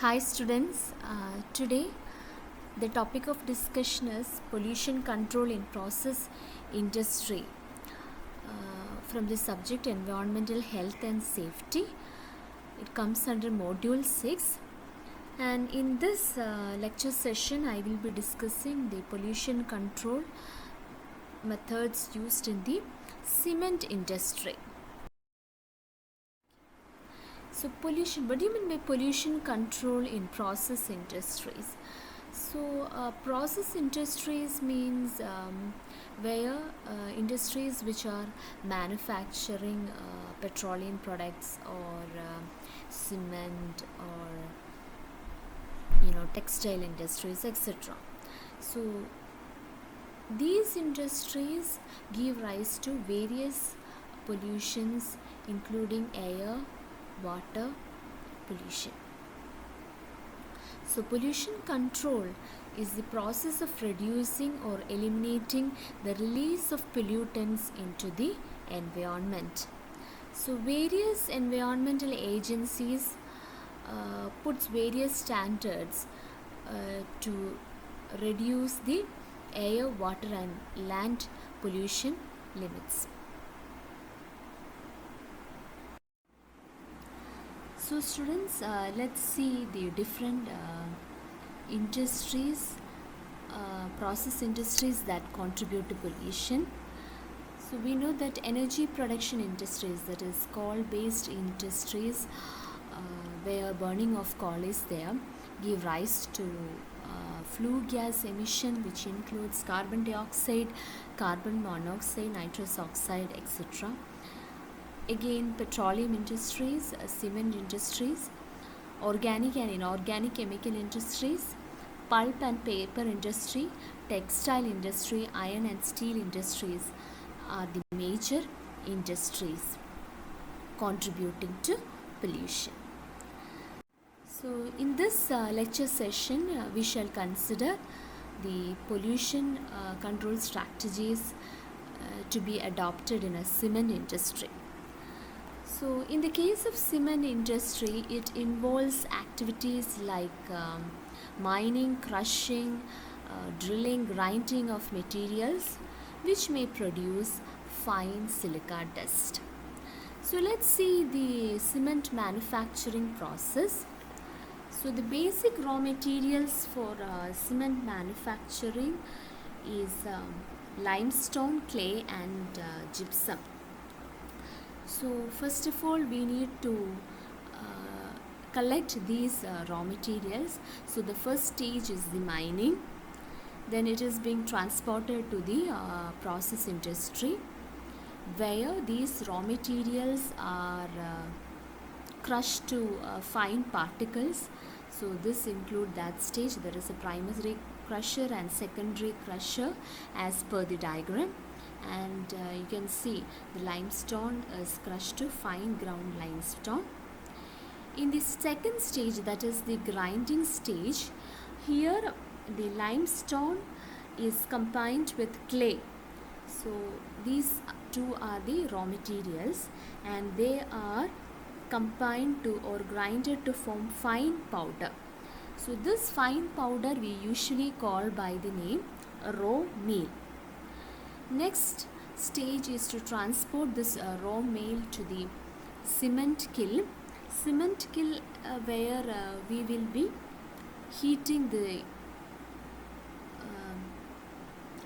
Hi students, today the topic of discussion is pollution control in process industry from the subject environmental health and safety. It comes under module 6, and in this lecture session I will be discussing the pollution control methods used in the cement industry. So pollution, what do you mean by pollution control in process industries? So process industries means where industries which are manufacturing petroleum products or cement or textile industries, etc. So these industries give rise to various pollutions including air, water pollution. So pollution control is the process of reducing or eliminating the release of pollutants into the environment. So various environmental agencies puts various standards to reduce the air, water and land pollution limits. So students, let's see the different industries, process industries that contribute to pollution. So we know that energy production industries, that is coal based industries, where burning of coal is there, give rise to flue gas emission, which includes carbon dioxide, carbon monoxide, nitrous oxide, etc. Again, petroleum industries, cement industries, organic and inorganic chemical industries, pulp and paper industry, textile industry, iron and steel industries are the major industries contributing to pollution. So in this lecture session, we shall consider the pollution control strategies to be adopted in a cement industry. So in the case of cement industry, it involves activities like mining, crushing, drilling, grinding of materials which may produce fine silica dust. So let's see the cement manufacturing process. So the basic raw materials for cement manufacturing is limestone, clay and gypsum. So first of all, we need to collect these raw materials. So the first stage is the mining. Then it is being transported to the process industry, where these raw materials are crushed to fine particles. So this include that stage. There is a primary crusher and secondary crusher as per the diagram. And you can see the limestone is crushed to fine ground limestone. In the second stage, that is the grinding stage, here the limestone is combined with clay. So these two are the raw materials and they are combined to or grinded to form fine powder. So this fine powder we usually call by the name raw meal. Next stage is to transport this raw meal to the cement kiln. Cement kiln where we will be heating the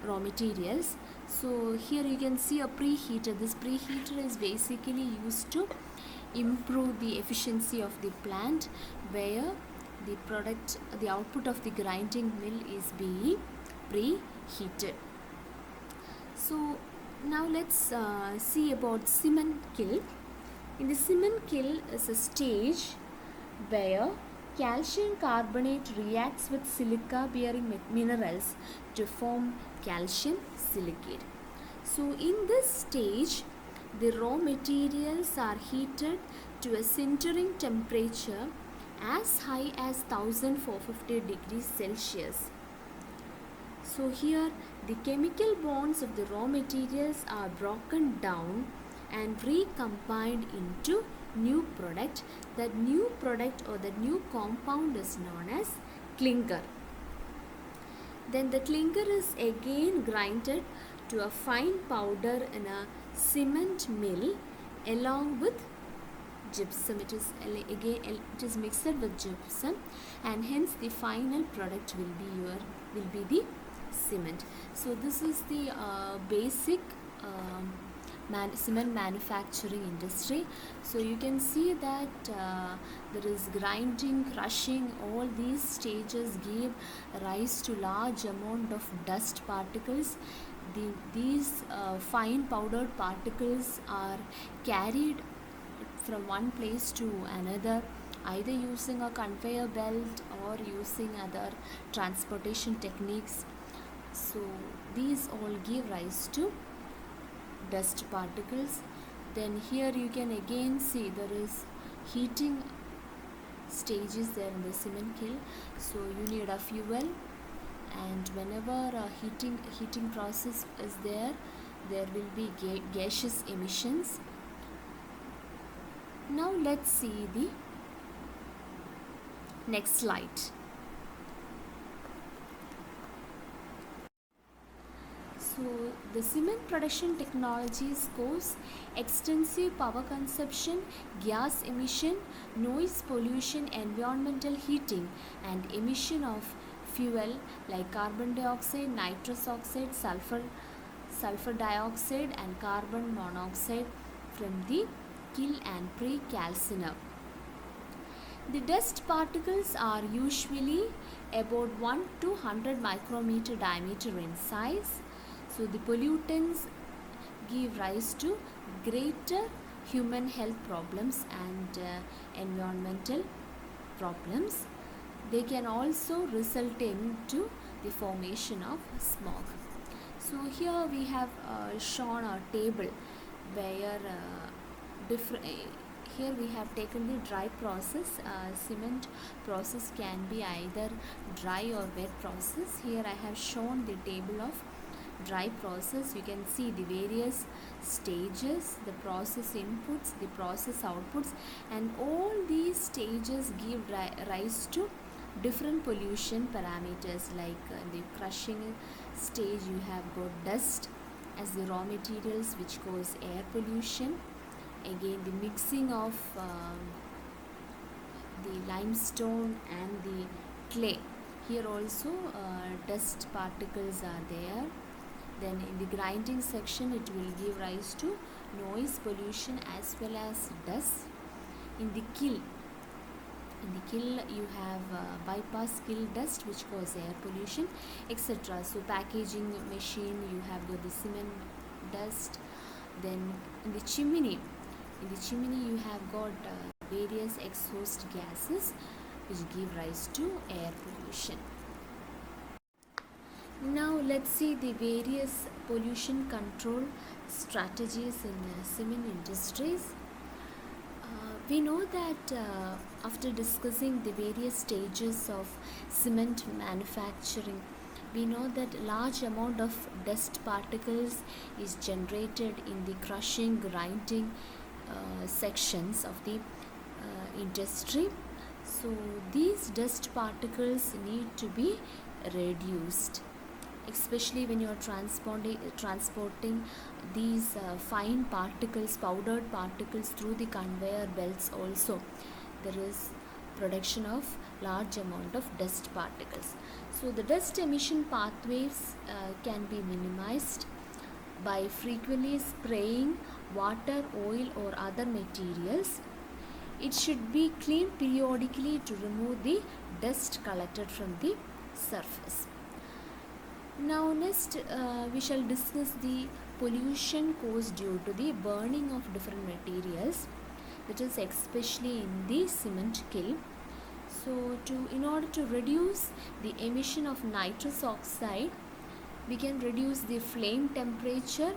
raw materials. So here you can see a preheater. This preheater is basically used to improve the efficiency of the plant, where the output of the grinding mill is being preheated. So now let's see about cement kiln. In the cement kiln is a stage where calcium carbonate reacts with silica bearing minerals to form calcium silicate. So in this stage, the raw materials are heated to a sintering temperature as high as 1450 degrees Celsius. So here the chemical bonds of the raw materials are broken down and recombined into new product. That new product or the new compound is known as clinker. Then the clinker is again grinded to a fine powder in a cement mill along with gypsum. It is mixed with gypsum, and hence the final product will be the cement. So this is the basic cement manufacturing industry. So you can see that there is grinding, crushing. All these stages give rise to large amount of dust particles. These fine powdered particles are carried from one place to another, either using a conveyor belt or using other transportation techniques. So these all give rise to dust particles. Then here you can again see there is heating stages there in the cement kiln. So you need a fuel, and whenever a heating process is there will be gaseous emissions. Now let's see the next slide. So the cement production technologies cause extensive power consumption, gas emission, noise pollution, environmental heating, and emission of fuel like carbon dioxide, nitrous oxide, sulfur dioxide, and carbon monoxide from the kiln and pre-calciner. The dust particles are usually about 1 to 100 micrometer diameter in size. So the pollutants give rise to greater human health problems and environmental problems. They can also result into the formation of smog. So here we have shown a table where here we have taken the dry process. Cement process can be either dry or wet process. Here I have shown the table of dry process. You can see the various stages, the process inputs, the process outputs, and all these stages give rise to different pollution parameters. Like in the crushing stage you have got dust as the raw materials, which cause air pollution. Again, the mixing of the limestone and the clay, here also dust particles are there. Then in the grinding section it will give rise to noise pollution as well as dust. In the kiln you have bypass kiln dust, which cause air pollution, etc. So packaging machine you have got the cement dust. Then in the chimney you have got various exhaust gases which give rise to air pollution. Now let's see the various pollution control strategies in cement industries. We know that after discussing the various stages of cement manufacturing, we know that large amount of dust particles is generated in the crushing, grinding sections of the industry. So these dust particles need to be reduced, especially when you are transporting these fine particles, powdered particles through the conveyor belts. Also there is production of large amount of dust particles. So the dust emission pathways can be minimized by frequently spraying water, oil or other materials. It should be cleaned periodically to remove the dust collected from the surface. Now next we shall discuss the pollution caused due to the burning of different materials, that is especially in the cement kiln. So in order to reduce the emission of nitrous oxide, we can reduce the flame temperature,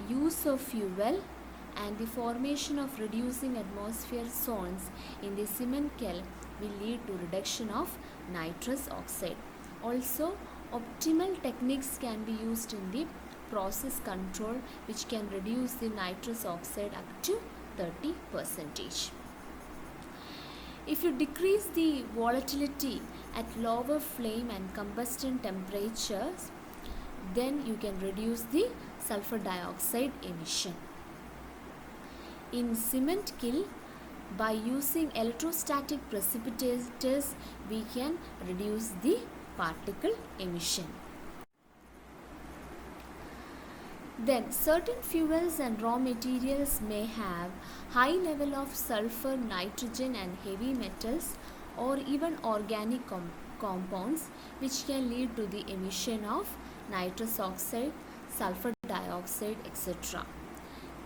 use of fuel, and the formation of reducing atmosphere zones in the cement kiln will lead to reduction of nitrous oxide. Also, optimal techniques can be used in the process control, which can reduce the nitrous oxide up to 30%. If you decrease the volatility at lower flame and combustion temperatures, then you can reduce the sulfur dioxide emission. In cement kiln, by using electrostatic precipitators, we can reduce the particle emission. Then certain fuels and raw materials may have high level of sulfur, nitrogen and heavy metals or even organic compounds, which can lead to the emission of nitrous oxide, sulfur dioxide, etc.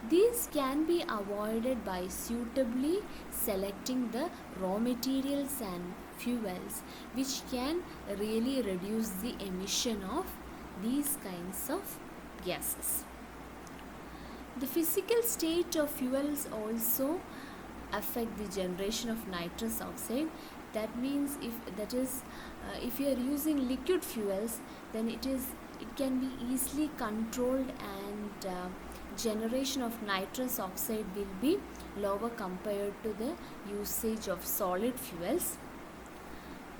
These can be avoided by suitably selecting the raw materials and fuels, which can really reduce the emission of these kinds of gases. The physical state of fuels also affect the generation of nitrous oxide. That means if you are using liquid fuels, then it can be easily controlled, and generation of nitrous oxide will be lower compared to the usage of solid fuels.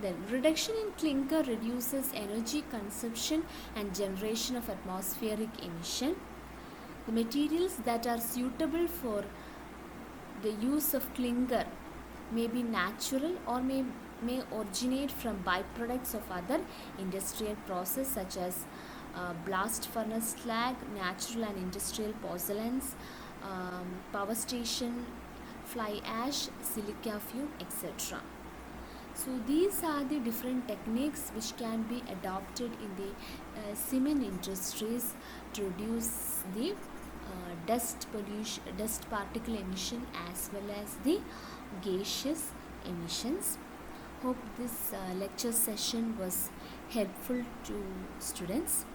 Then reduction in clinker reduces energy consumption and generation of atmospheric emission. The materials that are suitable for the use of clinker may be natural or may originate from byproducts of other industrial process, such as blast furnace slag, natural and industrial pozzolans, power station fly ash, silica fume, etc. So these are the different techniques which can be adopted in the cement industries to reduce the dust particle emission as well as the gaseous emissions. Hope this lecture session was helpful to students.